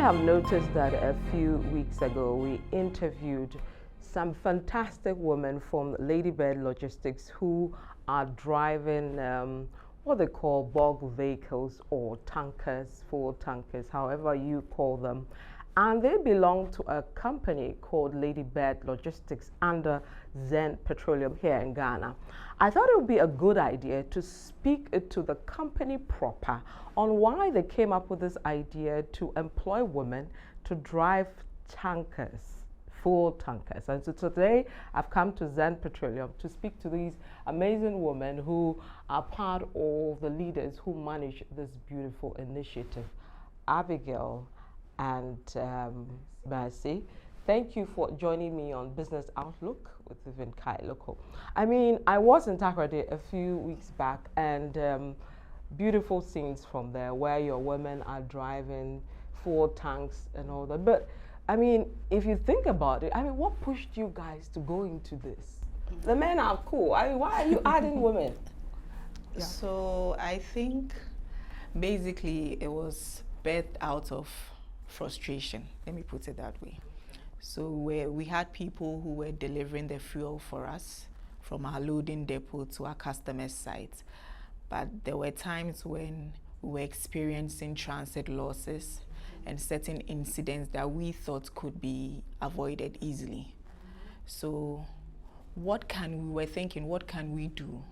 have noticed that a few weeks ago we interviewed some fantastic women from Ladybird Logistics who are driving what they call bulk vehicles or tankers, full tankers, however you call them. And they belong to a company called Ladybird Logistics under Zen Petroleum here in Ghana. I thought it would be a good idea to speak to the company proper on why they came up with this idea to employ women to drive tankers, full tankers. And so today I've come to Zen Petroleum to speak to these amazing women who are part of the leaders who manage this beautiful initiative. Abigail and Mercy, thank you for joining me on Business Outlook with Vivian Kai Local. I mean, I was in Takoradi a few weeks back, and beautiful scenes from there where your women are driving full tanks and all that. But I mean, if you think about it, I mean, what pushed you guys to go into this? The men are cool. I mean, why are you adding women? Yeah. So I think basically it was birthed out of frustration, let me put it that way. So we had people who were delivering the fuel for us from our loading depot to our customer site, but there were times when we were experiencing transit losses and certain incidents that we thought could be avoided easily. So we were thinking, what can we do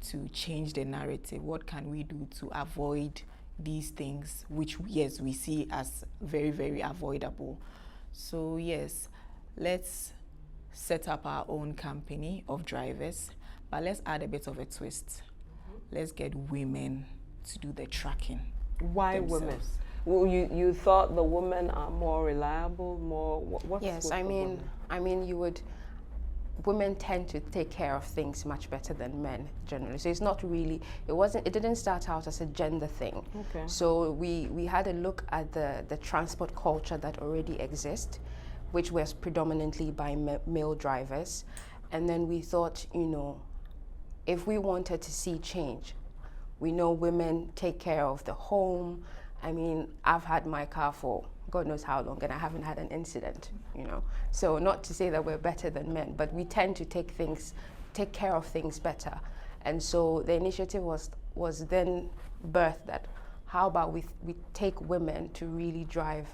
to change the narrative? What can we do to avoid these things, which yes, we see as very, very avoidable? So yes, let's set up our own company of drivers, but let's add a bit of a twist. Let's get women to do the tracking. Why themselves. women? Well, you thought the women are more reliable, more what's Yes, I mean, women tend to take care of things much better than men generally. So it's not really, it didn't start out as a gender thing. Okay. So we had a look at the transport culture that already exists, which was predominantly by male drivers. And then we thought, if we wanted to see change, we know women take care of the home. I mean, I've had my car for God knows how long, and I haven't had an incident, So not to say that we're better than men, but we tend to take care of things better. And so the initiative was then birthed that, how about we take women to really drive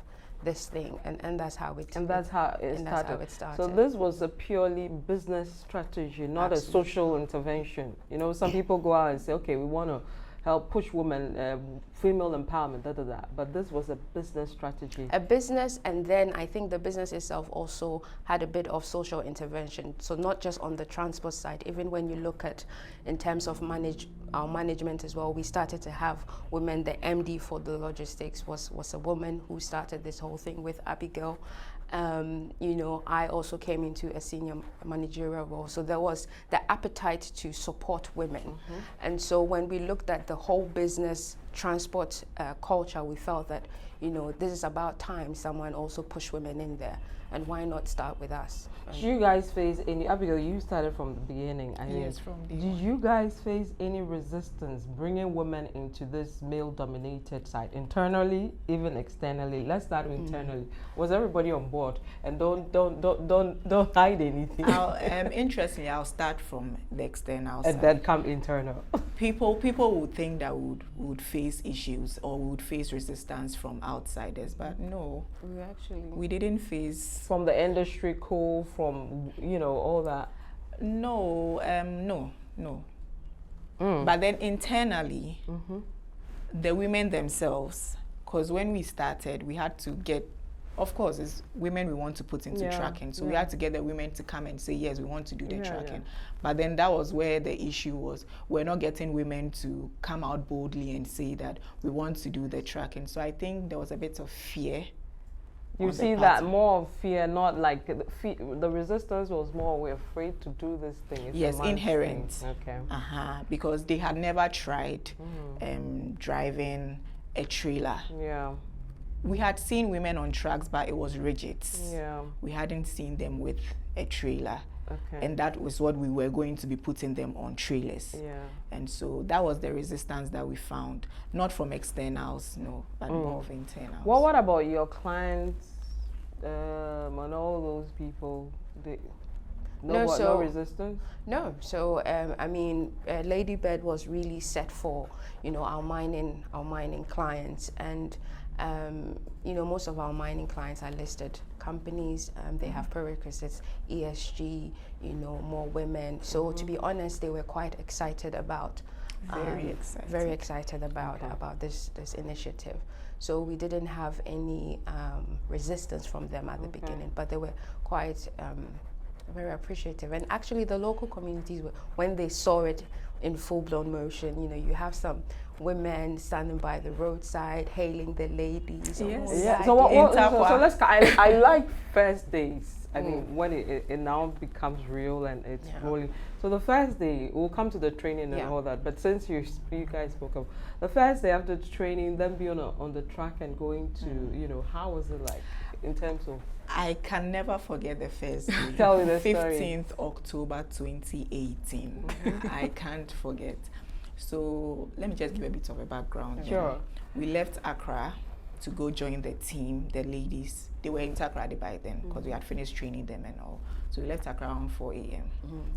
this thing, and that's how it started. That's how it started. So this was a purely business strategy, not Absolutely. a social intervention. Some people go out and say, okay, we want to help push women, female empowerment, but this was a business strategy. A business, and then I think the business itself also had a bit of social intervention. So not just on the transport side, even when you look at in terms of our management as well, we started to have women. The MD for the logistics was a woman who started this whole thing with Abigail. I also came into a senior managerial role, so there was the appetite to support women. And so when we looked at the whole business transport culture, we felt that, this is about time someone also pushed women in there, and why not start with us? Did you guys face any, Abigail, you started from the beginning. Yes, from the Did you guys face any resistance bringing women into this male-dominated side, internally, even externally? Let's start with internally. Was everybody on board? And don't hide anything. Interestingly, I'll start from the external side. And then come internal. People would think that we would face issues or we would face resistance from outsiders, but no, we didn't face. From the industry, from all that. No. But then internally, the women themselves, because when we started, we had to get, of course, it's women we want to put into tracking. So we had to get the women to come and say, yes, we want to do the tracking. But then that was where the issue was. We're not getting women to come out boldly and say that we want to do the tracking. So I think there was a bit of fear. You see that more of fear, not like the resistance was more, we're afraid to do this thing. It's yes, inherent. Thing. Okay. Because they had never tried driving a trailer. Yeah. We had seen women on trucks, but it was rigid. Yeah. We hadn't seen them with a trailer. Okay. And that was what we were going to be putting them on trailers. Yeah. And so that was the resistance that we found, not from externals, no, but more of internals. Well, what about your clients and all those people? No resistance? No. So I mean, Ladybird was really set for, you know, our mining clients, and you know, most of our mining clients are listed companies. They have prerequisites, ESG, you know, more women. So to be honest, they were quite excited about, very excited about this initiative. So we didn't have any resistance from them at the beginning, but they were quite very appreciative. And actually the local communities, when they saw it in full-blown motion, you know, you have some women standing by the roadside hailing the ladies. Yes. Yeah. So let's. I like first days. I mean, when it now becomes real and it's rolling. So the first day, we'll come to the training and all that. But since you guys spoke of the first day after the training, then being on the track and going to, you know, how was it like in terms of? I can never forget the first day. Tell me the story. 15th October 2018. I can't forget. So let me just give a bit of a background. Sure. We left Accra to go join the team, the ladies. They were in Takoradi by then because we had finished training them and all. So we left Accra around 4 a.m.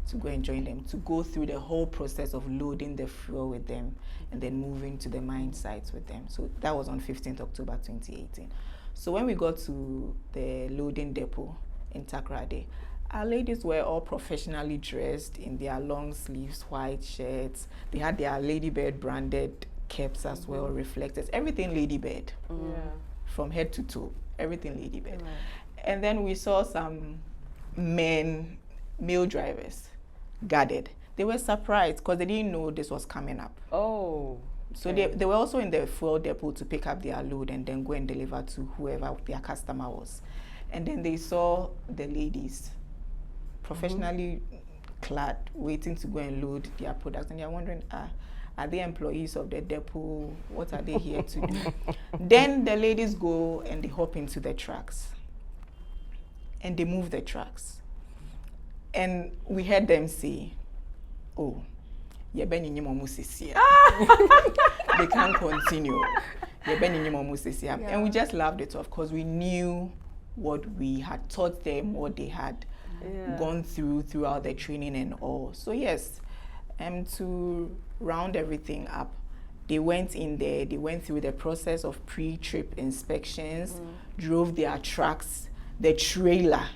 To go and join them, to go through the whole process of loading the fuel with them and then moving to the mine sites with them. So that was on 15th October 2018. So when we got to the loading depot in Takoradi, our ladies were all professionally dressed in their long sleeves, white shirts. They had their Ladybird branded caps as well, reflectors, everything Ladybird. From head to toe, everything Ladybird. And then we saw some male drivers gathered. They were surprised because they didn't know this was coming up. Oh. So they were also in the fuel depot to pick up their load and then go and deliver to whoever their customer was. And then they saw the ladies professionally clad, waiting to go and load their products. And they're wondering, are they employees of the depot? What are they here to do? Then the ladies go and they hop into the trucks. And they move the trucks. And we heard them say, oh, they can't continue. And we just laughed it off because we knew what we had taught them, what they had gone throughout the training and all. So yes, to round everything up, they went in there, they went through the process of pre-trip inspections, drove their trucks, the trailer,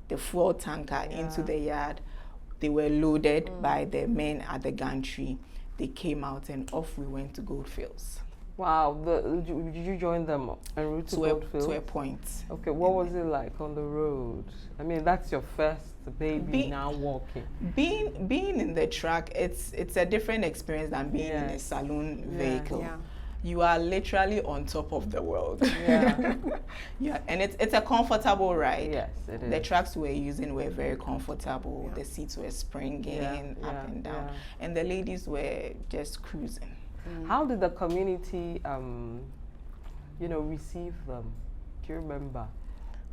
the fuel tanker into the yard. They were loaded by the men at the gantry. They came out and off we went to Goldfields. Wow. Did you join them en route to Goldfields? To a point. Okay, what was it like on the road? I mean, that's your first baby now walking. Being in the truck, it's a different experience than being in a saloon vehicle. Yeah. You are literally on top of the world. Yeah. And it's a comfortable ride. Yes, it is. The trucks we're using were very comfortable. The seats were springing up and down. And the ladies were just cruising. How did the community, receive them? Do you remember?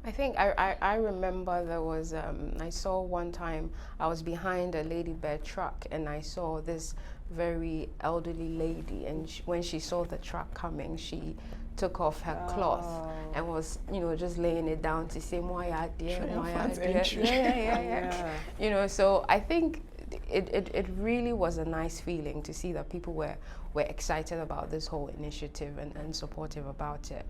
I think I remember there was, I saw one time, I was behind a Ladybird truck and I saw this very elderly lady, and when she saw the truck coming, she took off her cloth and was, just laying it down to say, "Moya dear, Moya dear." Yeah. So I think it really was a nice feeling to see that people were excited about this whole initiative and supportive about it.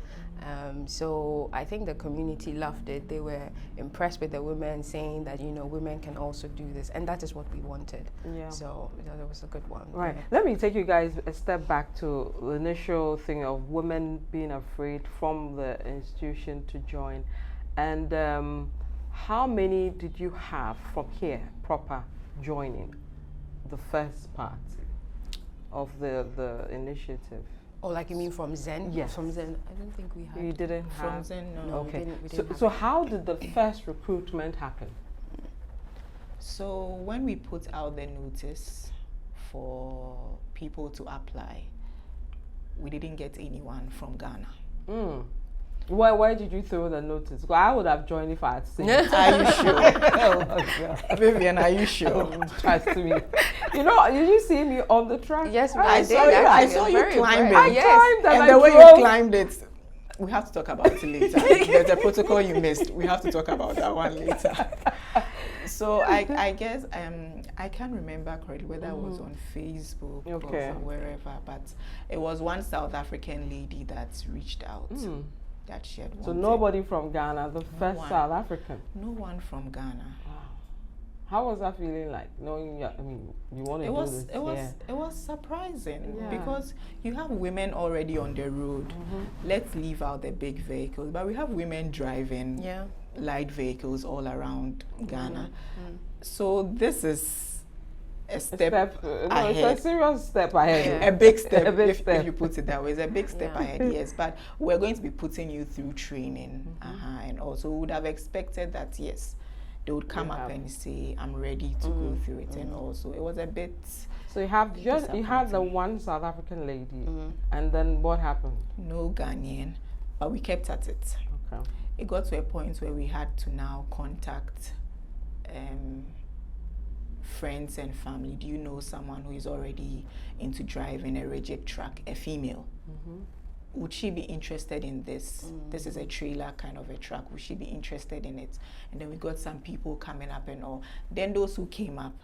So I think the community loved it. They were impressed with the women, saying that women can also do this, and that is what we wanted. Yeah. So that was a good one. Right. Let me take you guys a step back to the initial thing of women being afraid from the institution to join, and how many did you have from here proper joining the first part of the initiative? Oh, like you mean from Zen? Yes. From Zen, I don't think we had. You didn't have? From Zen, no. Okay. We didn't So how did the first recruitment happen? So when we put out the notice for people to apply, we didn't get anyone from Ghana. Where did you throw the notice? Well, I would have joined if I had seen it. Are you sure? Oh, God. Vivian, are you sure? Trust me. You know, did you see me on the track? Yes, I did. saw you. I actually. saw I'm you very climb it. impressed. I Yes. climbed and And I the way drove. you climbed it, we have to talk about it later. There's a protocol you missed. We have to talk about that one later. So I guess I can't remember correctly whether it was on Facebook or from wherever, but it was one South African lady that reached out that she had wanted. So nobody from Ghana, the first one. South African. No one from Ghana. Wow. How was that feeling like? Knowing, I mean, you want to do this? It was surprising Yeah. because you have women already on the road. Let's leave out the big vehicles, but we have women driving light vehicles all around Ghana. So this is a step No, ahead. it's a serious step ahead. A big step, A big if step. you put it that way. It's a big step ahead, yes. But we're going to be putting you through training. And also we would have expected that, yes, they would come up and say, I'm ready to go through it. And also it was a bit... So you had the one South African lady, and then what happened? No Ghanaian, but we kept at it. Okay. It got to a point where we had to now contact friends and family. Do you know someone who is already into driving a rigid truck, a female? Would she be interested in this? This is a trailer kind of a truck. Would she be interested in it? And then we got some people coming up and all. Then those who came up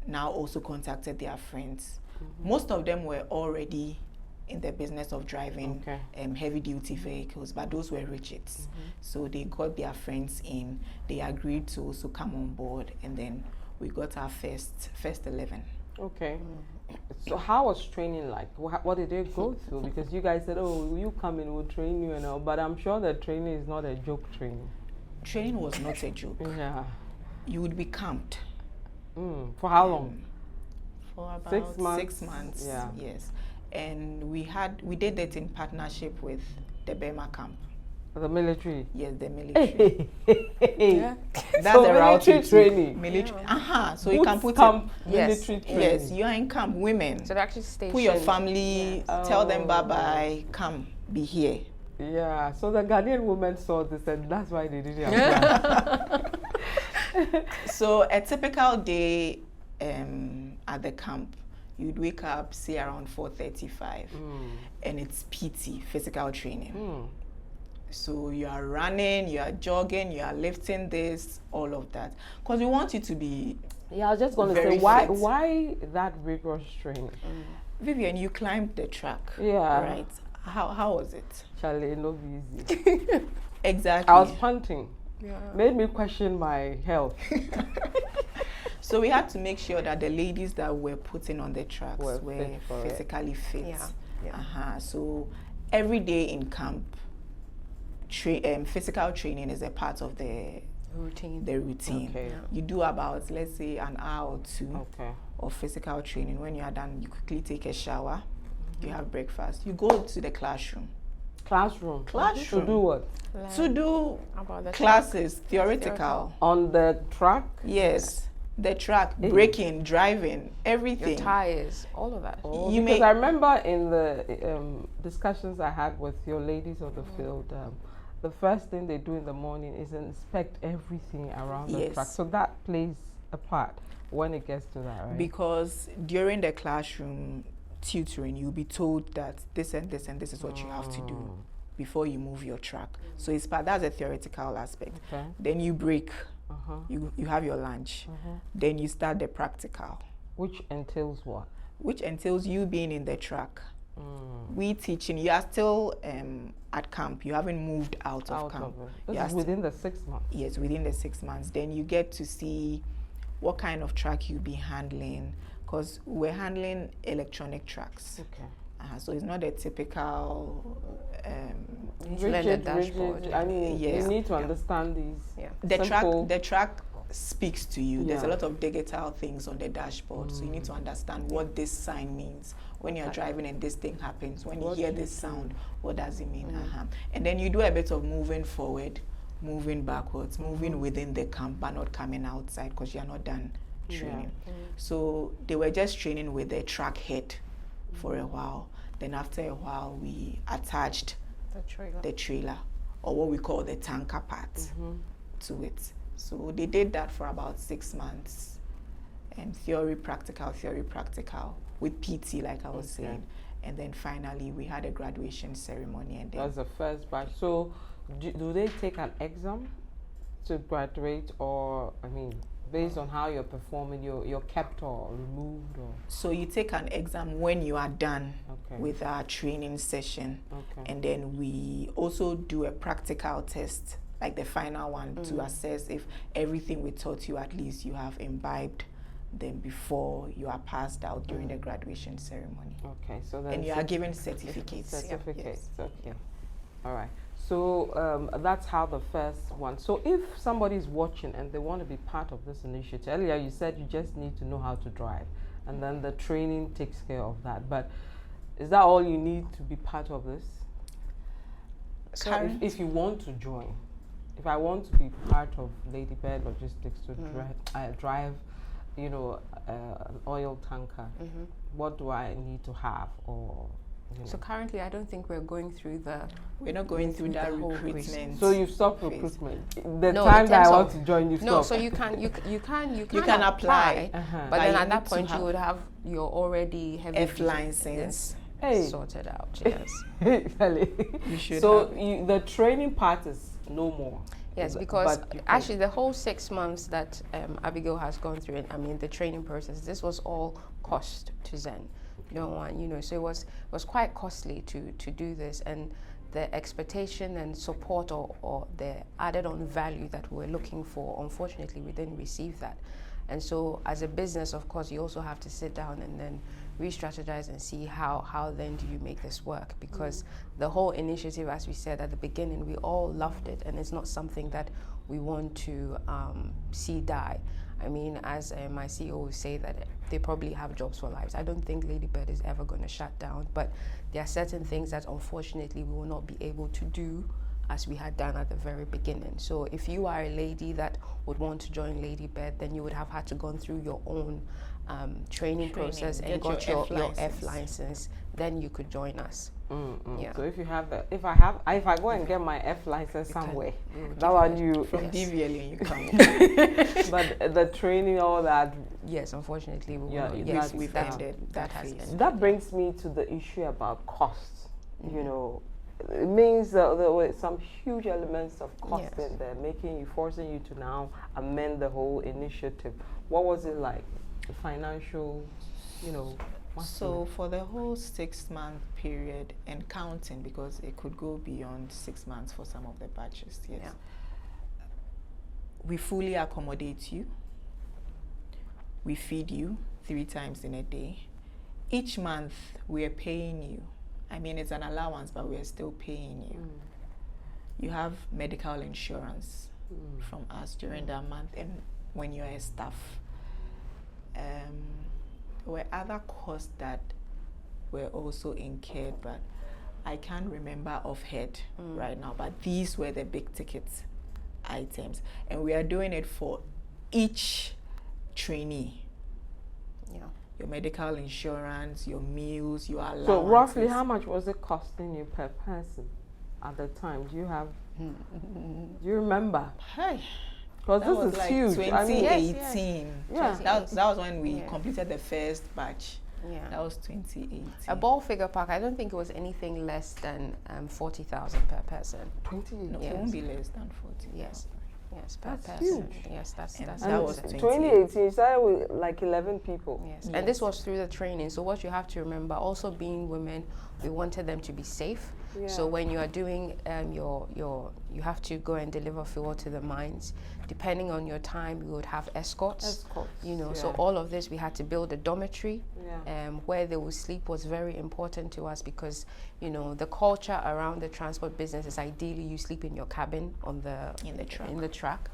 now also contacted their friends. Most of them were already in the business of driving heavy duty vehicles, but those were rigids. So they got their friends in, they agreed to also come on board, and then we got our first 11. Okay. So how was training like? What did they go through? Because you guys said, oh, you come in, we'll train you and all, but I'm sure the training is not a joke training. Training was not a joke. Yeah. You would be camped. For how long? For about 6 months. 6 months, Yeah. yes. And we did it in partnership with the Burma camp. The military. Yes, the military. Yeah. That's So the route military you took. training. Military. So Boots you can put camp, Yes. military training. Yes, you are in camp, women. So they're actually stationed. Put your family, tell them Oh. bye-bye, come, be here. Yeah, so the Ghanaian women saw this and that's why they didn't apply. So a typical day at the camp, you'd wake up, say around 4:35, and it's PT, physical training. So you are running, you are jogging, you are lifting this, all of that. Because we want you to be Yeah, I was just going to very say, why fit. why that rigorous training? Vivian, you climbed the track. Yeah. Right. How was it? Charlie, no be easy. Exactly. I was panting. Yeah. Made me question my health. So we had to make sure that the ladies that were putting on the tracks Were were fit for it. physically fit. Yeah. So every day in camp, physical training is a part of the Routine. routine. Okay. You do about, let's say, an hour or two Okay. of physical training. When you are done, you quickly take a shower, you have breakfast, you go to the classroom. Classroom. Classroom. To do what? To do About the classes, theoretical. On the track? Yes, the track, braking, driving, everything. Your tires, all of that. Oh, You because may- I remember in the discussions I had with your ladies of the field, the first thing they do in the morning is inspect everything around the Yes. track. So that plays a part when it gets to that, right? Because during the classroom tutoring, you'll be told that this and this and this is what you have to do before you move your track. So it's part, that's a theoretical aspect. Okay. Then you break, you have your lunch. Then you start the practical, Which entails what? which entails you being in the track. We teaching, you are still at camp, you haven't moved out of camp. This You are is still- within the 6 months. Yes, within the 6 months. Then you get to see what kind of track you'll be handling, because we're handling electronic tracks. Okay. So it's not a typical. You should learn the dashboard. rigid. I mean, Yes. you need to understand these. Yeah. The track speaks to you. There's a Yeah. lot of digital things on the dashboard, so you need to understand what this sign means. When you're driving and this thing happens, when you What hear you this sound, what does it mean? And then you do a bit of moving forward, moving backwards, moving within the camp, but not coming outside because you're not done training. So they were just training with the track head for a while. Then after a while, we attached The trailer. the trailer or what we call the tanker part to it. So they did that for about 6 months, and theory, practical, with PT, like I was saying. And then finally, we had a graduation ceremony. And that's the first batch. So do they take an exam to graduate, or, I mean, based on how you're performing, you're kept or removed? Or? So you take an exam when you are done with our training session. And then we also do a practical test, like the final one, to assess if everything we taught you, at least you have imbibed them before you are passed out during the graduation ceremony. Okay, so then and you are given certificates. Certificates, okay. All right. So that's how the first one. So if somebody's watching and they want to be part of this initiative, earlier you said you just need to know how to drive, and then the training takes care of that. But is that all you need to be part of this? So if you want to join, if I want to be part of Ladybird Logistics to drive, you know, an oil tanker, what do I need to have? Or so currently, I don't think we're going through we're not going through that recruitment. So you stopped recruitment. The time that I want to join, you stop. No, so you can apply, but then at that point you would have your already heavy F license sorted out. Yes. You should. So the training part is no more. Yes, because actually the whole 6 months that Abigail has gone through it, I mean the training process, this was all cost to Zen. No one, you know, so it was quite costly to do this, and the expectation and support or the added on value that we were looking for, unfortunately we didn't receive that. And so as a business, of course, you also have to sit down and then re-strategize and see how then do you make this work, because the whole initiative, as we said at the beginning, we all loved it, and it's not something that we want to see die. I mean, as my CEO will say, that they probably have jobs for lives. I don't think Ladybird is ever going to shut down, but there are certain things that unfortunately we will not be able to do as we had done at the very beginning. So if you are a lady that would want to join Ladybird, then you would have had to go through your own training process and got your F license, then you could join us. Yeah. So if you have if I go and get my F license somewhere, that one you from DVL you come. But the training, all that. Yes, unfortunately, we've ended that has ended. That brings me to the issue about costs. You know, it means that there were some huge elements of cost in there, forcing you to now amend the whole initiative. What was it like? The financial, you know. So for the whole 6 month period and counting, because it could go beyond 6 months for some of the batches, we fully accommodate you. We feed you 3 times in a day. Each month we are paying you. I mean, it's an allowance, but we are still paying you. You have medical insurance from us during that month, and when you're a staff. There were other costs that were also incurred, but I can't remember offhand right now. But these were the big ticket items, and we are doing it for each trainee. Yeah. Your medical insurance, your meals, your allowances. So roughly, how much was it costing you per person at the time? Do you have? Do you remember? Hey. Because this is like huge. 2018. Yes. That was when we completed the first batch. Yeah. That was 2018. A ball figure park, I don't think it was anything less than 40,000 per person. 20? No, it won't be less than 40. Yes. Yes, per that's person. Huge. Yes, that's that was 2018. You started with like 11 people. Yes. And this was through the training. So what you have to remember, also being women, we wanted them to be safe. Yeah. So when you are doing you have to go and deliver fuel to the mines. Depending on your time, we would have escorts. You know, so all of this, we had to build a dormitory where they would sleep was very important to us, because you know the culture around the transport business is ideally you sleep in your cabin on in the truck.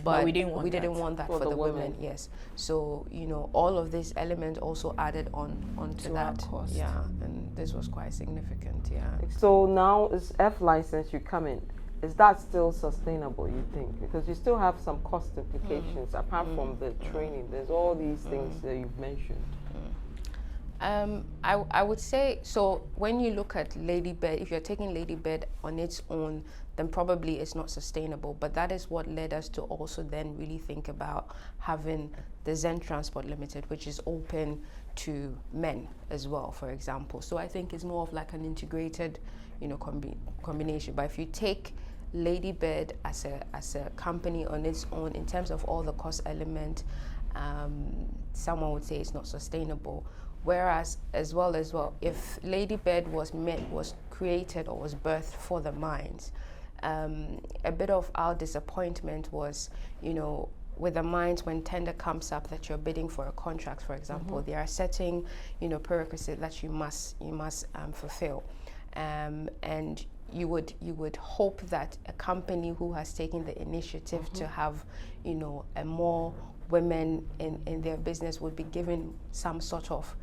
But we didn't want that for the women. Yes. So you know all of this element also added onto that cost. Yeah, and this was quite significant. Yeah. So now is F license you come in. Is that still sustainable, you think? Because you still have some cost implications apart from the training. There's all these things that you've mentioned. I would say, so when you look at Ladybird, if you're taking Ladybird on its own, then probably it's not sustainable. But that is what led us to also then really think about having the Zen Transport Limited, which is open to men as well, for example. So I think it's more of like an integrated, combination. But if you take Ladybird as a company on its own, in terms of all the cost element, someone would say it's not sustainable. Whereas as well, if Ladybird was created or was birthed for the mines, a bit of our disappointment was, with the mines, when tender comes up that you're bidding for a contract, for example, there are certain, prerequisites that you must fulfill, and you would hope that a company who has taken the initiative to have, a more women in their business would be given some sort of,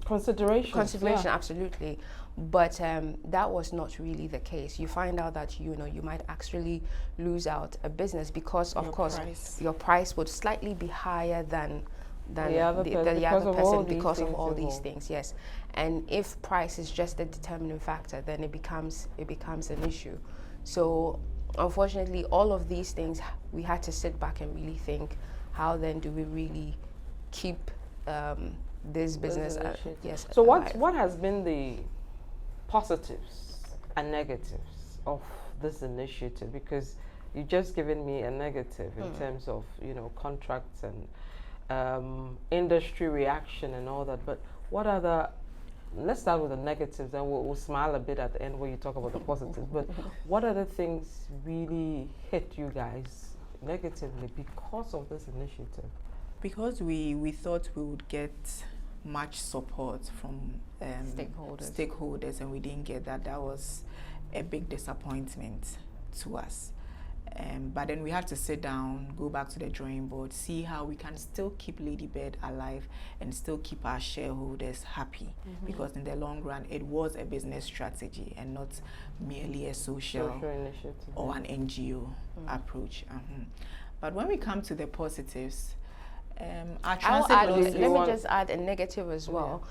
consideration. Yeah. Absolutely. But that was not really the case. You find out that you might actually lose out a business because, of course, your price would slightly be higher than the other person because of all these things. Yes, and if price is just the determining factor, then it becomes an issue. So unfortunately, all of these things, we had to sit back and really think, how then do we really keep this business? Yes. So what has been the positives and negatives of this initiative? Because you've just given me a negative in terms of contracts and industry reaction and all that. But what other? Let's start with the negatives, and we'll smile a bit at the end when you talk about the positives. But what other things really hit you guys negatively because of this initiative? Because we thought we would get much support from stakeholders, and we didn't get that. That was a big disappointment to us. But then we had to sit down, go back to the drawing board, see how we can still keep Ladybird alive and still keep our shareholders happy. Because in the long run, it was a business strategy and not merely a social initiative or an NGO approach. But when we come to the positives, our transit let me just add a negative as well.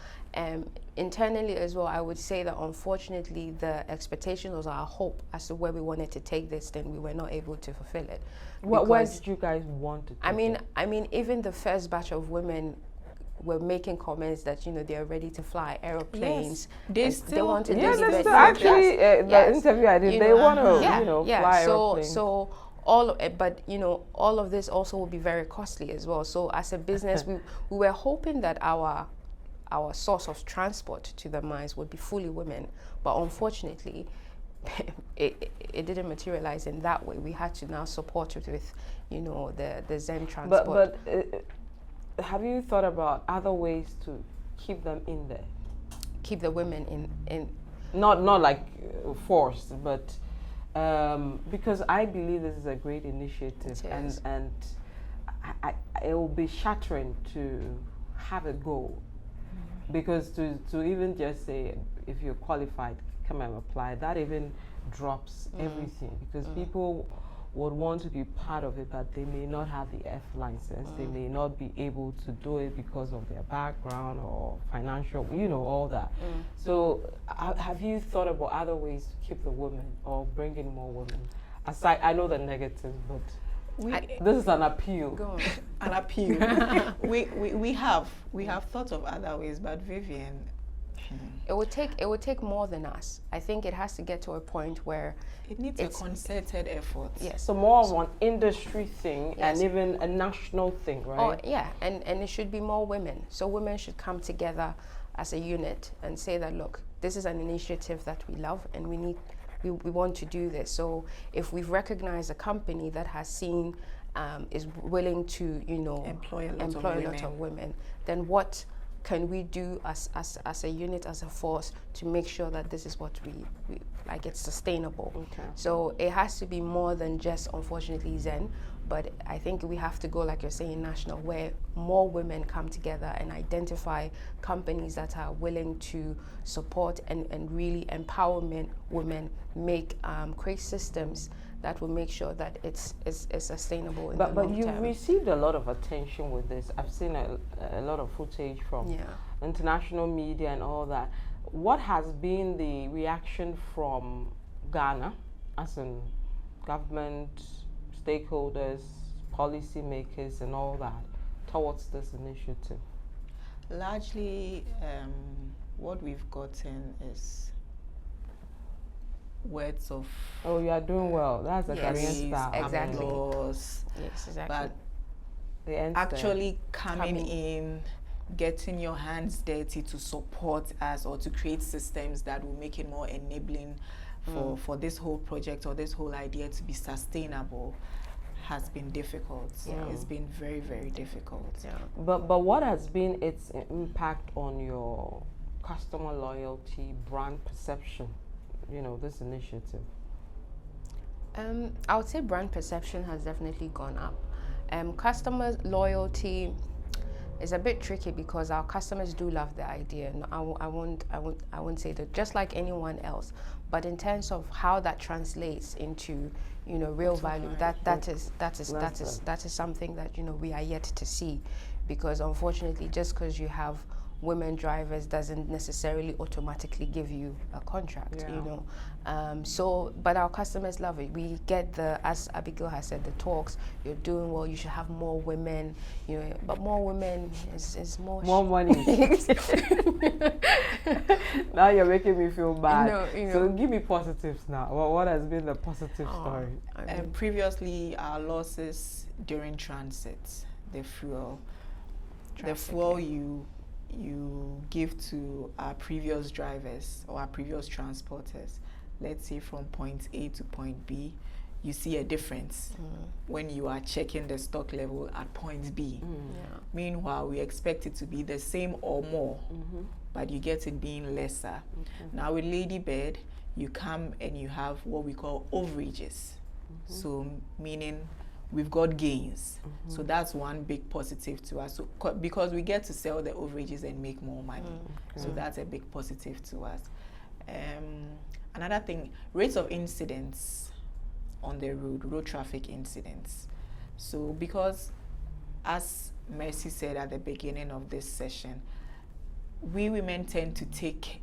Internally as well, I would say that unfortunately the expectation was our hope as to where we wanted to take this, then we were not able to fulfill it. Where did you guys want to take it? I mean, even the first batch of women were making comments that they are ready to fly aeroplanes. Yes. They wanted the interview I did, they want to fly aeroplanes. So all of this also will be very costly as well. So as a business, we were hoping that our source of transport to the mines would be fully women, but unfortunately, it didn't materialize in that way. We had to now support it with, the Zen Transport. But have you thought about other ways to keep them in there? Keep the women in. Not like forced, but because I believe this is a great initiative, and it will be shattering to have it go. Because to even just say, if you're qualified, come and apply, that even drops everything. Because people would want to be part of it, but they may not have the F license. They may not be able to do it because of their background or financial, all that. So have you thought about other ways to keep the women or bring in more women? Aside, I know the negatives, but this is an appeal. Go on. An appeal. we have thought of other ways, but Vivian, it would take more than us. I think it has to get to a point where it needs a concerted effort. Yes. So more of an industry thing and even a national thing, right? And it should be more women. So women should come together as a unit and say that, look, this is an initiative that we love and we want to do this. So if we've recognized a company that has seen, is willing to, employ a lot of women, then what can we do as a unit, as a force, to make sure that this is what we like, it's sustainable? Okay. So it has to be more than just, unfortunately, Zen, but I think we have to go, like you're saying, national, where more women come together and identify companies that are willing to support and really empower women, create systems that will make sure that it's sustainable in But the long you've term. received a lot of attention with this. I've seen a lot of footage from international media and all that. What has been the reaction from Ghana, as in government, stakeholders, policymakers and all that, towards this initiative? Largely, what we've gotten is words of "Oh, you are doing well. That's a Yes, Korean style." exactly. applause, Yes, exactly. but The end actually coming in, getting your hands dirty to support us or to create systems that will make it more enabling for this whole project or this whole idea to be sustainable has been difficult. It's been very, very difficult. But what has been its impact on your customer loyalty, brand perception, this initiative? I would say brand perception has definitely gone up. Customer loyalty is a bit tricky because our customers do love the idea. No, I won't say that, just like anyone else. But in terms of how that translates into real value, that is something that we are yet to see, because unfortunately, just because you have women drivers doesn't necessarily automatically give you a contract, but our customers love it. We get as Abigail has said, the talks, you're doing well, you should have more women, but more women is more money. Now you're making me feel bad. So give me positives now. What has been the positive story? Previously, our losses during transit, the fuel you give to our previous drivers or our previous transporters, let's say from point A to point B, you see a difference when you are checking the stock level at point B. Meanwhile, we expect it to be the same or more, but you get it being lesser. Now with Ladybird, you come and you have what we call overages. So meaning we've got gains. So that's one big positive to us. So, because we get to sell the overages and make more money. So that's a big positive to us. Another thing, rates of incidents on the road traffic incidents. So because, as Mercy said at the beginning of this session, we women tend to take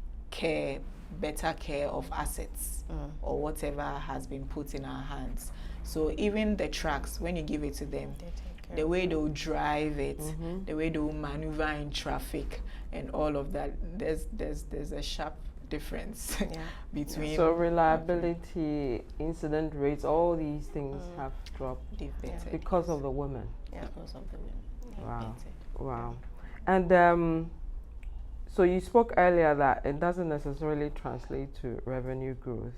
better care of assets or whatever has been put in our hands. So even the trucks, when you give it to them, the way they'll drive it, the way they'll maneuver in traffic and all of that, there's a sharp difference between. So reliability, incident rates, all these things have dropped because of the women. Because of the women. Wow. And so you spoke earlier that it doesn't necessarily translate to revenue growth.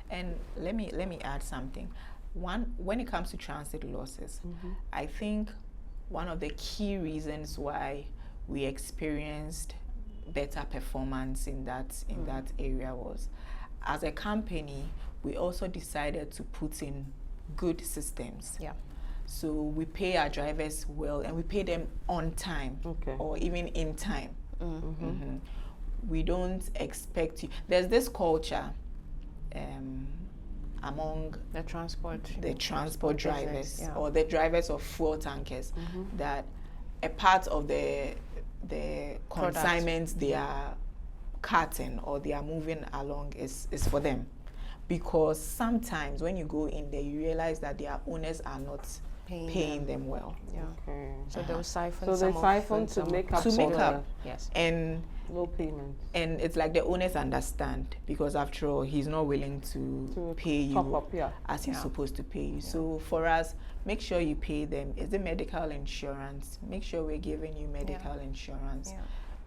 And let me add something. When it comes to transit losses, I think one of the key reasons why we experienced better performance in that area was, as a company, we also decided to put in good systems. So we pay our drivers well and we pay them on time or even in time. We don't expect you. There's this culture among the transport drivers or the drivers of fuel tankers that a part of the consignments they are carting or they are moving along is for them, because sometimes when you go in there you realize that their owners are not paying them well. So they'll siphon to make up. Yes. And low payments. And it's like the owners understand, because after all, he's not willing to pay you as he's supposed to pay you. So for us, make sure you pay them. Is it medical insurance? Make sure we're giving you medical insurance.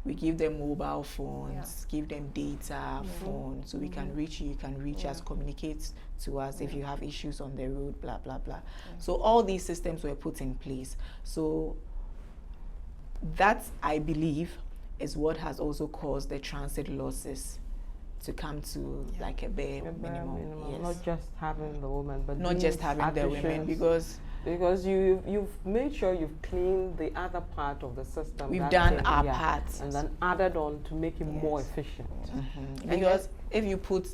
We give them mobile phones, give them data, phones, so we can reach you, you can reach us, communicate to us if you have issues on the road, blah, blah, blah. So all these systems were put in place. So that, I believe, is what has also caused the transit losses to come to like a bare minimum. Not just having the women, but not just having the women, because you've made sure you've cleaned the other part of the system. We've done our part. And then added on to make it more efficient. Because if you put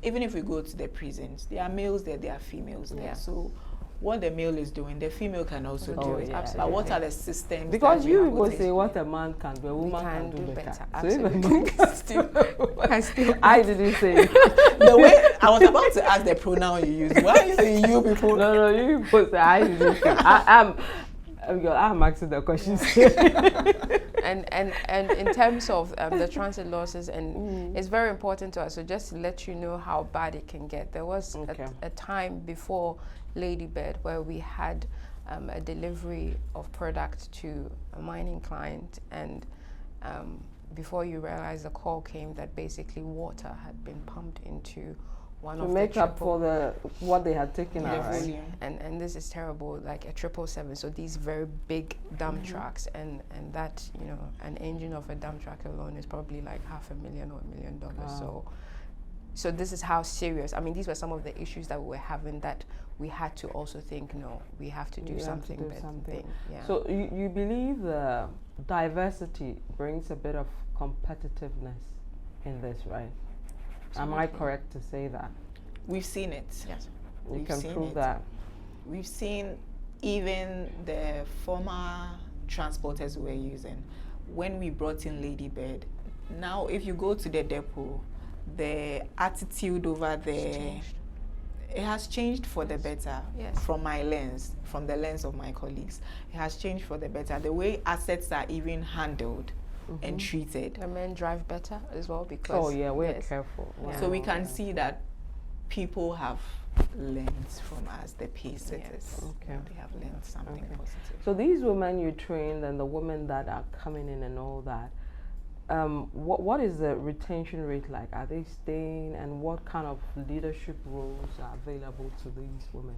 even if we go to the prisons, there are males there, there are females there. Yeah. So what the male is doing, the female can also do it. yeah. But what are the systems? Because that we you have people put say in? what a man can do, a woman can do better. So if a Absolutely. man can still, I didn't say it. The way I was about to ask the pronoun you use. Why are you saying you people? No, you people say I didn't say. I'm asking the questions. and in terms of the transit losses, and it's very important to us. So just to let you know how bad it can get. There was a time before Ladybird where we had a delivery of product to a mining client, and before you realize, the call came that basically water had been pumped into one to of make the up for what they had taken out, right? Volume. And this is terrible, like a 777. So these very big dump trucks, and that, you know, an engine of a dump truck alone is probably like $500,000 or $1 million. Wow. So this is how serious. I mean, these were some of the issues that we were having, that we had to also think, no, we have to do something better. Yeah. So you believe the diversity brings a bit of competitiveness in this, right? Am I correct to say that? We've seen it. Yes. You We've can seen prove it. that. We've seen even the former transporters we're using. When we brought in Ladybird, now if you go to the depot, the attitude over there, it has changed for the better. Yes. From my lens, from the lens of my colleagues, it has changed for the better. The way assets are even handled and treated. The men drive better as well because we're careful. Yeah. So we can see that people have learned from us, the pace setters. Okay. They have learned something positive. So these women you trained and the women that are coming in and all that, what is the retention rate like? Are they staying, and what kind of leadership roles are available to these women?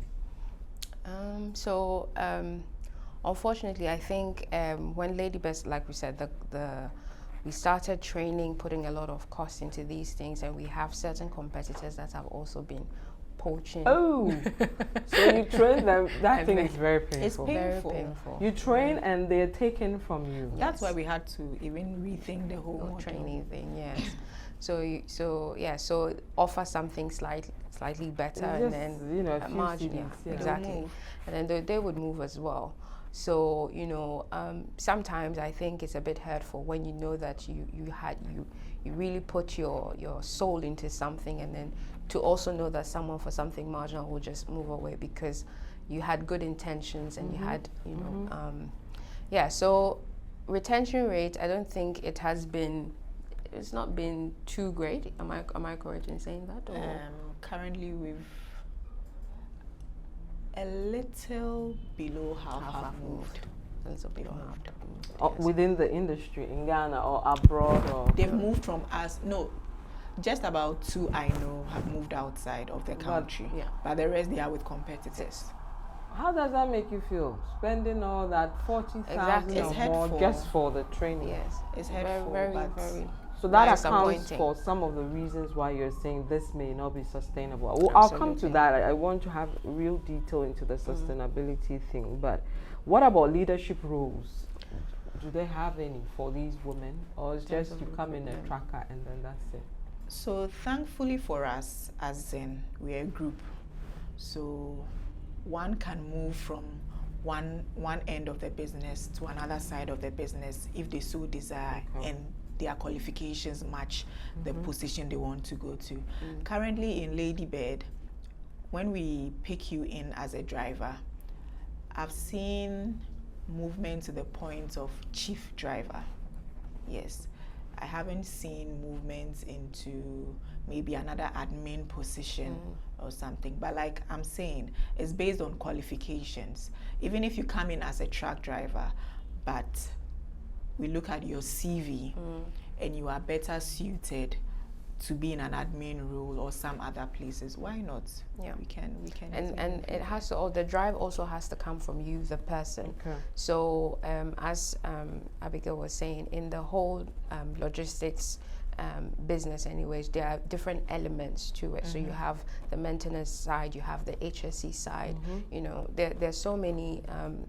Unfortunately, I think when Ladybird, like we said, we started training, putting a lot of cost into these things, and we have certain competitors that have also been poaching. Oh, so you train them. That thing is very painful. It's painful. Very painful. You train and they're taken from you. That's why we had to even rethink the whole model. Training thing, yes. So offer something slightly better, and Just, then a few margin, CDs, yeah. exactly, and then they would move as well. So sometimes I think it's a bit hurtful when you know that you really put your soul into something, and then to also know that someone for something marginal will just move away because you had good intentions and you had so retention rate, I don't think it's not been too great. Am I correct in saying that? Or? Currently we've a little below half have moved. A little below half. Within the industry in Ghana or abroad, or They've moved from us. No, just about 2 I know have moved outside of the country. But the rest, they are with competitors. How does that make you feel? Spending all that 40,000 Exactly. or It's more hurtful. just for the training? Yes, It's hurtful, very. So that accounts disappointing. for some of the reasons why you're saying this may not be sustainable. Well, I'll come to that. I want to have real detail into the sustainability thing. But what about leadership roles? Do they have any for these women, or it's just you come in a tracker and then that's it? So thankfully for us as Zen, we're a group. So one can move from one end of the business to another side of the business if they so desire and their qualifications match the position they want to go to. Currently in Ladybird, when we pick you in as a driver, I've seen movement to the point of chief driver. Yes. I haven't seen movements into maybe another admin position or something. But like I'm saying, it's based on qualifications. Even if you come in as a truck driver, but we look at your CV and you are better suited to be in an admin role or some other places, why not? Yeah, we can. And it has to. The drive also has to come from you, the person. Okay. So as Abigail was saying, in the whole logistics business anyways, there are different elements to it. So you have the maintenance side, you have the HSE side, you know, there's so many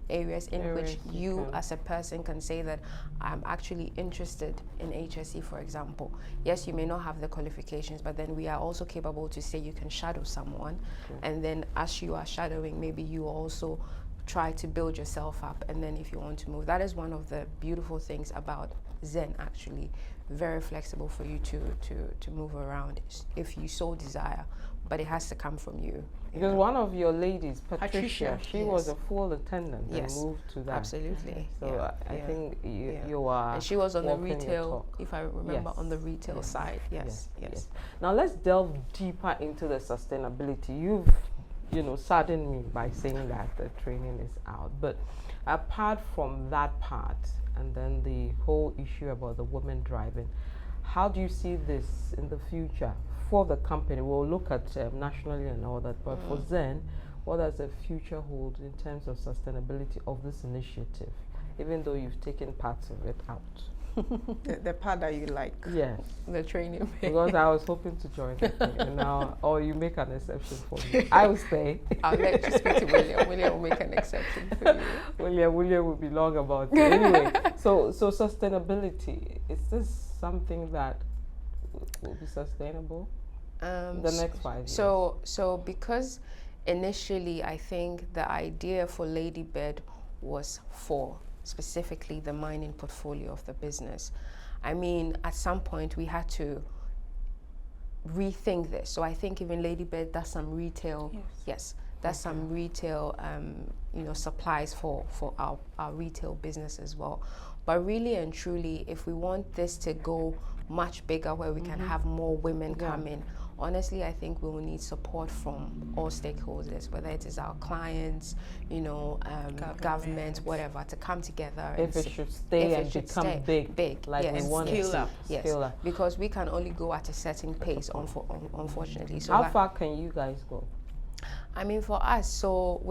areas in which you as a person can say that I'm actually interested in HSE, for example. Yes, you may not have the qualifications, but then we are also capable to say you can shadow someone, and then as you are shadowing, maybe you also try to build yourself up, and then if you want to move, that is one of the beautiful things about Zen, actually. Very flexible for you to move around if you so desire, but it has to come from you. Because one of your ladies, Patricia, she was a full attendant and moved to that. Absolutely. So I think you are. And she was on the retail, if I remember, on the retail side. Yes. Now let's delve deeper into the sustainability. You've, you know, saddened me by saying that the training is out, but apart from that part, and then the whole issue about the women driving, how do you see this in the future for the company? We'll look at nationally and all that, but for Zen, what does the future hold in terms of sustainability of this initiative, even though you've taken parts of it out? The part that you like. Yes. The training. Because I was hoping to join the thing, and now, or you make an exception for me. I will stay. I'll let you speak to William. William will make an exception for you. William will be long about it. Anyway, so sustainability, is this something that will be sustainable the next 5 years? So because initially I think the idea for Ladybird was for specifically the mining portfolio of the business. I mean, at some point we had to rethink this. So I think even Ladybird does some retail, some retail, you know, supplies for our retail business as well. But really and truly, if we want this to go much bigger, where we can have more women come in, honestly, I think we will need support from all stakeholders, whether it is our clients, you know, government, whatever, to come together. If it should stay and become big, like we want scale up. Scale up. Because we can only go at a certain pace, unfortunately. So how far can you guys go? I mean, for us, so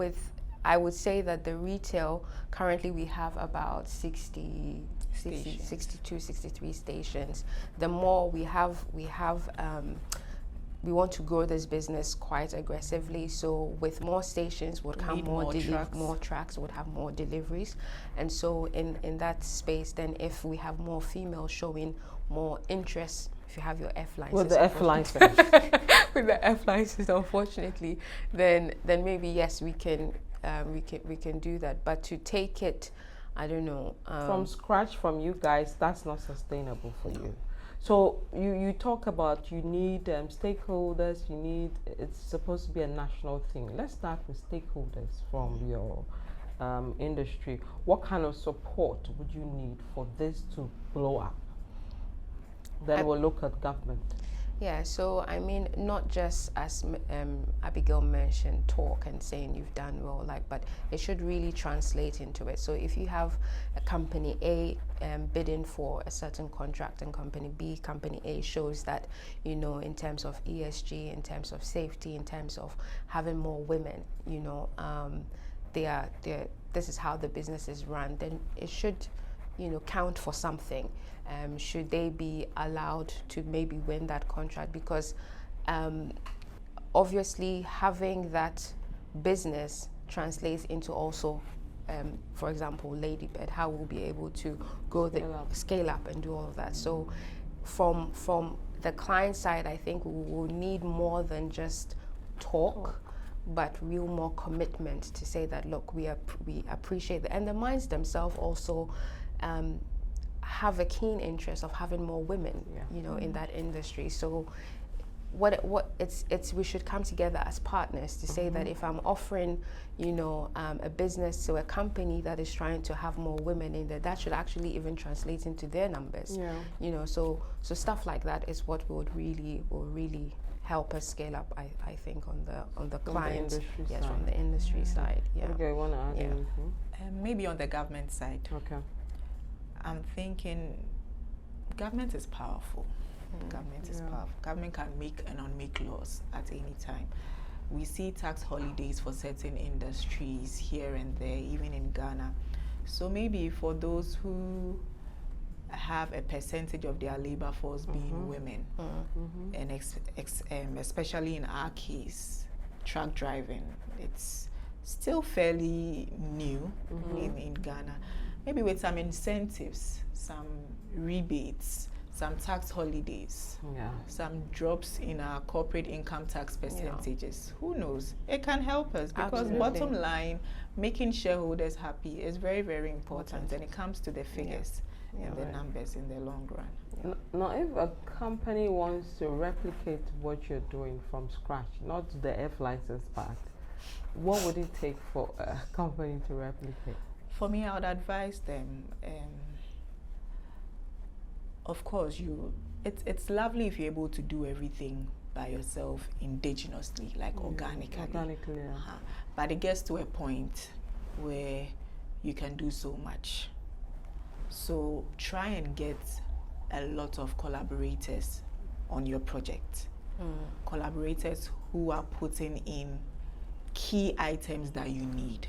I would say that the retail, currently we have about 62, 63 stations. The more we have, we want to grow this business quite aggressively. So with more stations would come more trucks, would have more deliveries. And so in that space, then if we have more females showing more interest, if you have your F license. With the F license. With the F license, unfortunately, then maybe yes, we can do that. But to take it, I don't know. From scratch, from you guys, that's not sustainable for you. So you talk about you need stakeholders, it's supposed to be a national thing. Let's start with stakeholders from your industry. What kind of support would you need for this to blow up? Then we'll look at government. Yeah, so I mean, not just as Abigail mentioned, talk and saying you've done well, but it should really translate into it. So if you have a company A bidding for a certain contract, and company B, company A shows that, you know, in terms of ESG, in terms of safety, in terms of having more women, you know, this is how the business is run, then it should, you know, count for something. Should they be allowed to maybe win that contract? Because obviously having that business translates into also, for example, Ladybird, how we'll be able to grow scale up and do all of that. So from the client side, I think we will need more than just talk, but real more commitment to say that, look, we appreciate that. And the mines themselves also have a keen interest of having more women, you know, in that industry. So we should come together as partners to say that if I'm offering, you know, a business to a company that is trying to have more women in there, that should actually even translate into their numbers. You know, so stuff like that is what will really help us scale up, I think, on the client, from the industry side. Okay, I want to add anything? Maybe on the government side. Okay. I'm thinking government is powerful. Government is powerful. Government can make and unmake laws at any time. We see tax holidays for certain industries here and there, even in Ghana. So maybe for those who have a percentage of their labor force being women, and especially in our case, truck driving, it's still fairly new in Ghana. Maybe with some incentives, some rebates, some tax holidays, some drops in our corporate income tax percentages. Who knows? It can help us, because bottom line, making shareholders happy is very, very important, and it comes to the figures and the numbers in the long run. Now, if a company wants to replicate what you're doing from scratch, not the F license part, what would it take for a company to replicate? For me, I would advise them, of course, it's lovely if you're able to do everything by yourself indigenously, like organically. Organically, But it gets to a point where you can do so much. So try and get a lot of collaborators on your project. Collaborators who are putting in key items that you need,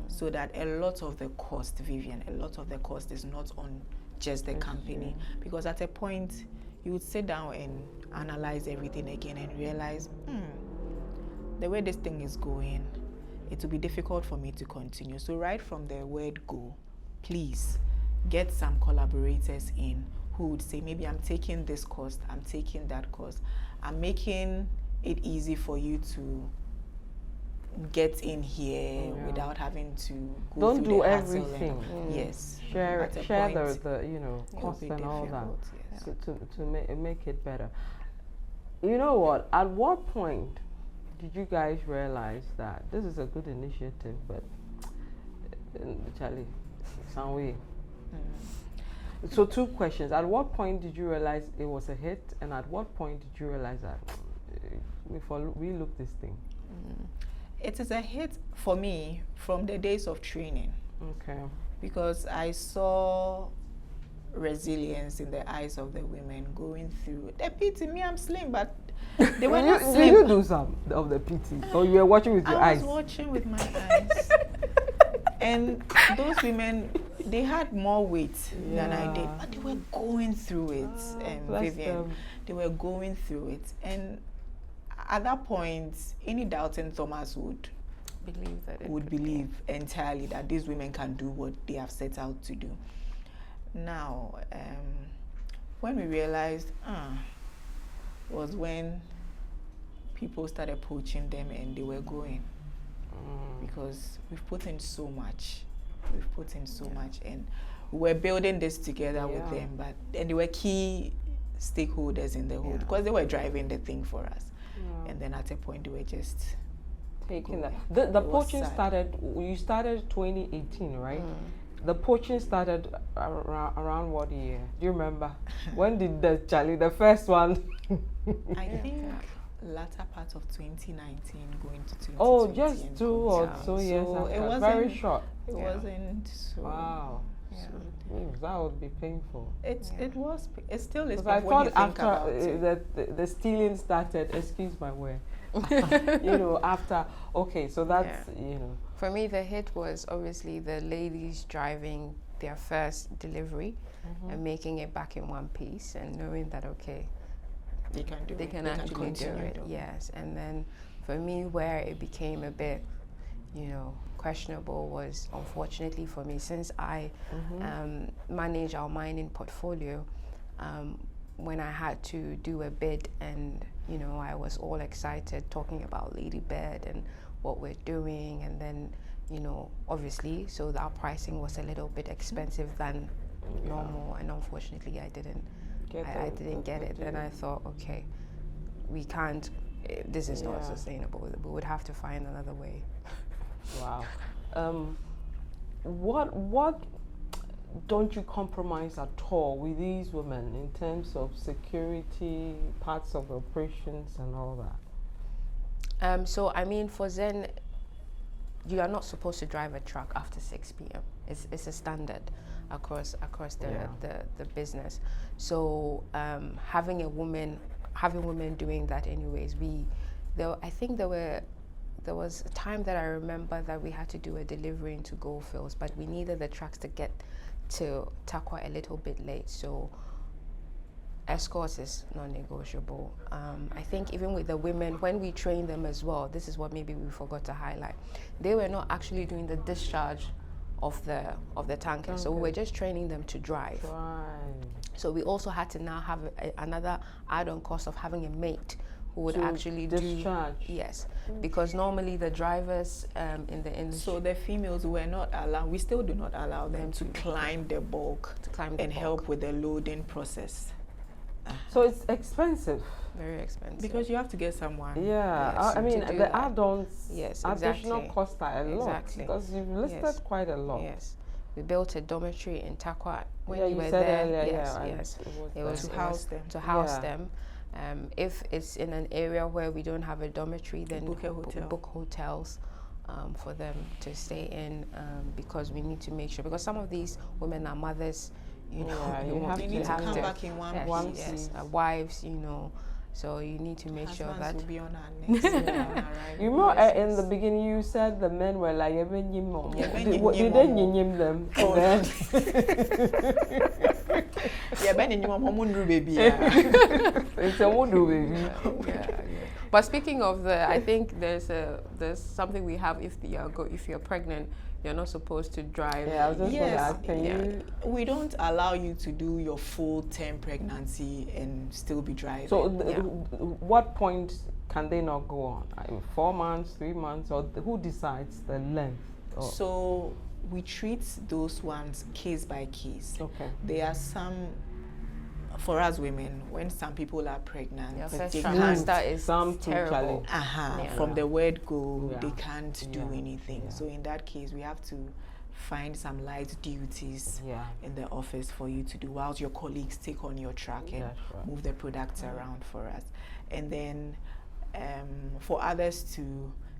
so that a lot of the cost, Vivian, a lot of the cost is not on just the company. Because at a point, you would sit down and analyze everything again and realize, the way this thing is going, it will be difficult for me to continue. So right from the word go, please get some collaborators in who would say, maybe I'm taking this cost, I'm taking that cost. I'm making it easy for you to get in here without having to go Don't through do the hassle. everything. Yes. Share At a the point, you know, cost and all that, yes. to make it better. You know what? At what point did you guys realize that this is a good initiative, but Charlie, some way? So 2 questions. At what point did you realize it was a hit, and at what point did you realize that we look this thing? It is a hit for me from the days of training. Okay. Because I saw resilience in the eyes of the women going through. They pity me, I'm slim, but they were not slim. Did you do some of the PT, or you were watching with your eyes? I was watching with my eyes. And those women, they had more weight than I did, but they were going through it, Vivian. They were going through it. And at that point, any doubting Thomas would believe entirely that these women can do what they have set out to do. Now, when we realized, was when people started poaching them and they were going. Because we've put in so much. And we were building this together with them, and they were key stakeholders in the whole, because they were driving the thing for us. And then at a point they were just taking that. The poaching started, you started 2018, right? The poaching started around what year? Do you remember? When did the first one? I think latter part of 2019 going to 2020. Oh, just 2 or so years. So it was very short. It wasn't so. Wow. Yeah. That would be painful. It was. It still is. I when thought you think after the stealing started, excuse my word. You know, after, okay, so that's, you know. For me, the hit was obviously the ladies driving their first delivery and making it back in one piece, and knowing that, okay, they can do they it. can actually do it. Yes. And then for me, where it became a bit, you know, questionable was, unfortunately for me, since I manage our mining portfolio, when I had to do a bid, and you know, I was all excited talking about Ladybird and what we're doing, and then, you know, obviously, so our pricing was a little bit expensive than normal, and unfortunately I didn't get it. And I thought, okay, we can't, this is not sustainable. We would have to find another way. Wow. What don't you compromise at all with these women in terms of security, parts of operations and all that? So I mean, for Zen, you are not supposed to drive a truck after 6 p.m. It's a standard across the business. So having women doing that anyways, I think there was a time that I remember that we had to do a delivery into Goldfields, but we needed the trucks to get to Takwa a little bit late, so escorts is non-negotiable. I think even with the women, when we train them as well, this is what maybe we forgot to highlight. They were not actually doing the discharge of the tanker, okay. So we were just training them to drive. Right. So we also had to now have another add-on cost of having a mate who would actually discharge. Yes, because normally the drivers in the industry. So the females were not allowed. We still do not allow them to climb the bulk and help with the loading process. So it's expensive. Very expensive. Because you have to get someone. Yeah, yes, I mean the add-ons. Yes, additional costs are a lot. Because you've listed quite a lot. Yes. We built a dormitory in Takwa when you were said there. Earlier, Yes. It was to house them. To house them. If it's in an area where we don't have a dormitory, then book hotels for them to stay in, because we need to make sure, because some of these women are mothers, you know, they need to come back in one piece. Yes, wives, you know, so you need to make sure that will be on our next. You know, in the beginning you said the men were like, did they name them? It's a wudu baby. But speaking of I think there's something we have if you're pregnant. You're not supposed to drive. Yeah, I was just going to ask, we don't allow you to do your full-term pregnancy and still be driving. So what point can they not go on? 4 months, 3 months, or who decides the length? So we treat those ones case by case. Okay. There are some, for us women, when some people are pregnant, first trimester is terrible. From the word go, they can't do anything. Yeah. So in that case, we have to find some light duties in the office for you to do, whilst your colleagues take on your truck and move the products around for us. And then for others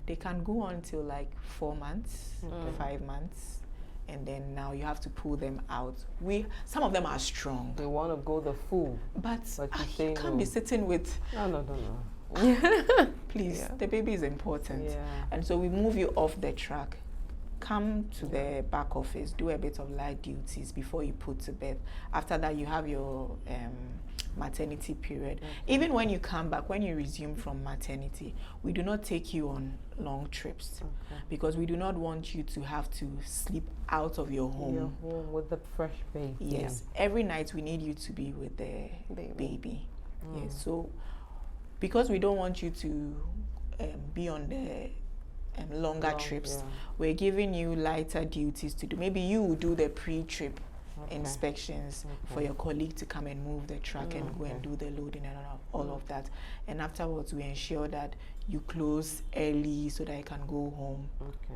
they can go on till like 4 months, 5 months. And then now you have to pull them out. Some of them are strong. They want to go the full. But you can't be sitting with... No. Please, the baby is important. Yeah. And so we move you off the track. Come to the back office, do a bit of light duties before you put to bed. After that, you have your maternity period. Even when you come back, when you resume from maternity, we do not take you on long trips because we do not want you to have to sleep out of your home. Your home with the fresh baby. Yes. Every night we need you to be with the baby. Yes. So because we don't want you to be on the longer trips, we're giving you lighter duties to do. Maybe you will do the pre-trip inspections for your colleague to come and move the truck and go and do the loading and all of that. And afterwards, we ensure that you close early so that you can go home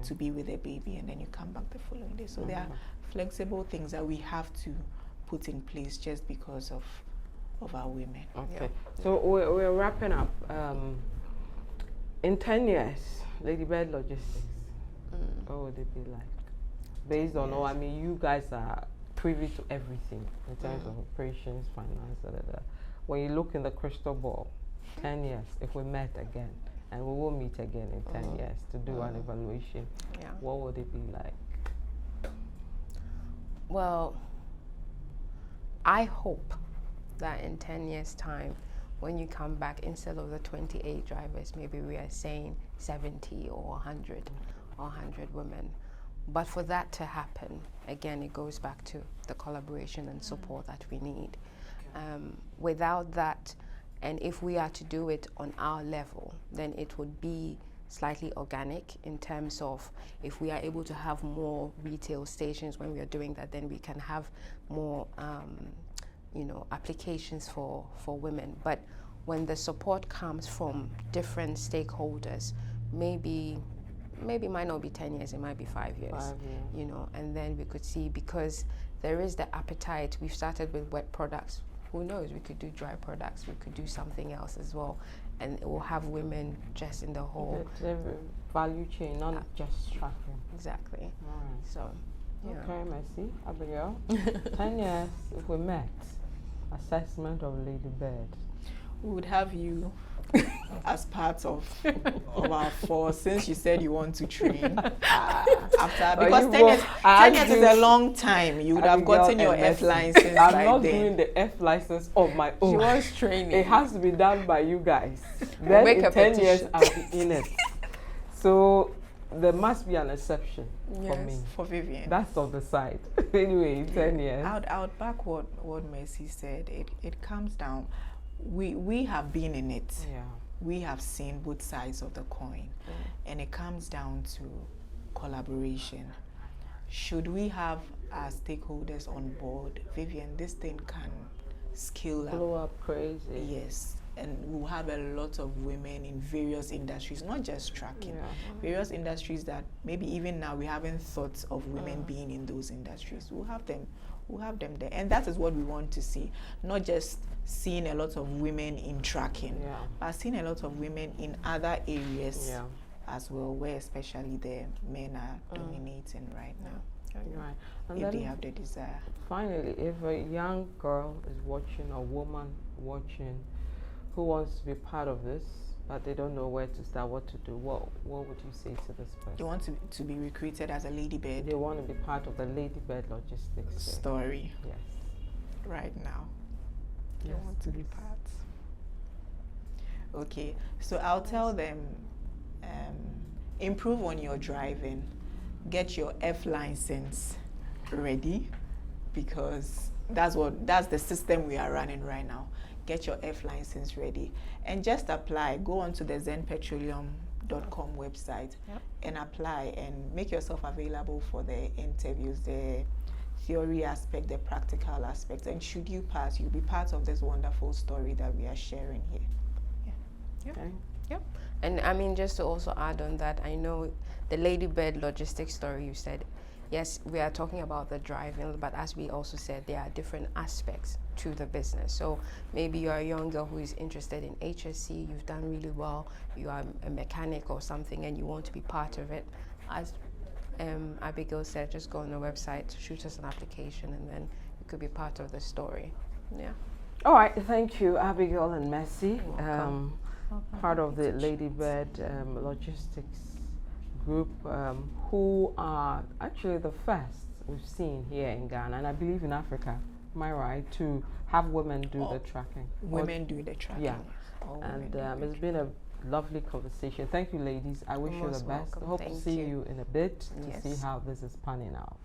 to be with the baby, and then you come back the following day. So there are flexible things that we have to put in place just because of our women. Okay. So we're wrapping up. In 10 years, Ladybird Logistics, what would it be like? Based on I mean, you guys are privy to everything in terms of operations, finance, When you look in the crystal ball, 10 years, if we met again, and we will meet again in 10 years to do an evaluation, what would it be like? Well, I hope that in 10 years' time, when you come back, instead of the 28 drivers, maybe we are saying 70 or 100 women. But for that to happen, again, it goes back to the collaboration and support that we need. Without that, and if we are to do it on our level, then it would be slightly organic in terms of if we are able to have more retail stations when we are doing that, then we can have more applications for women. But when the support comes from different stakeholders, maybe it might not be 10 years, it might be 5 years, and then we could see, because there is the appetite. We've started with wet products. Who knows, we could do dry products, we could do something else as well, and it will have women just in the whole value chain, not just tracking. Exactly. So, okay, merci, Abigail. 10 years, if we met, assessment of Ladybird. We would have you as part of our force, since you said you want to train after, because 10 years, 10 years is a long time. You would have gotten your F license. I'm not doing the F license of my own. She was training. It has to be done by you guys. Then in 10 years I'll be in it. So there must be an exception for me. For Vivian. That's on the side. Anyway, 10 years. I would back what Mercy said. It comes down. We have been in it. Yeah. We have seen both sides of the coin, and it comes down to collaboration. Should we have our stakeholders on board, Vivian, this thing can scale up. Blow up crazy. Yes, and we'll have a lot of women in various industries, not just trucking. Various industries that maybe even now we haven't thought of women being in those industries. We'll have them there, and that is what we want to see. Not just seeing a lot of women in trucking, but seeing a lot of women in other areas as well, where especially the men are dominating right now. Right. And if they have the desire. Finally, if a young girl is watching, a woman watching, who wants to be part of this, but they don't know where to start, what to do, what would you say to this person? They want to be recruited as a Ladybird. They want to be part of the Ladybird Logistics story. Yes. Right now. They want to be part. Okay, so I'll tell them, improve on your driving, get your F license ready, because that's the system we are running right now. Get your F license ready and just apply. Go onto the zenpetroleum.com website and apply and make yourself available for the interviews, the theory aspect, the practical aspect, and should you pass, you'll be part of this wonderful story that we are sharing here. Yep. And I mean, just to also add on that, I know the Ladybird Logistics story you said, yes, we are talking about the driving, but as we also said, there are different aspects to the business. So maybe you're a young girl who is interested in HSC, you've done really well, you are a mechanic or something, and you want to be part of it. As Abigail said, just go on the website, shoot us an application, and then you could be part of the story. Yeah. All right, thank you, Abigail and Mercy. Part of the Ladybird Logistics group, who are actually the first we've seen here in Ghana, and I believe in Africa, am I right, to have women do the trucking? Women do the trucking. Yeah. And it's been a lovely conversation. Thank you, ladies. I wish you the best. I hope to see you in a bit to see how this is panning out.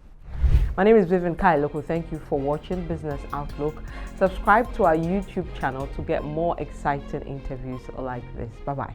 My name is Vivian Kailoko. Thank you for watching Business Outlook. Subscribe to our YouTube channel to get more exciting interviews like this. Bye-bye.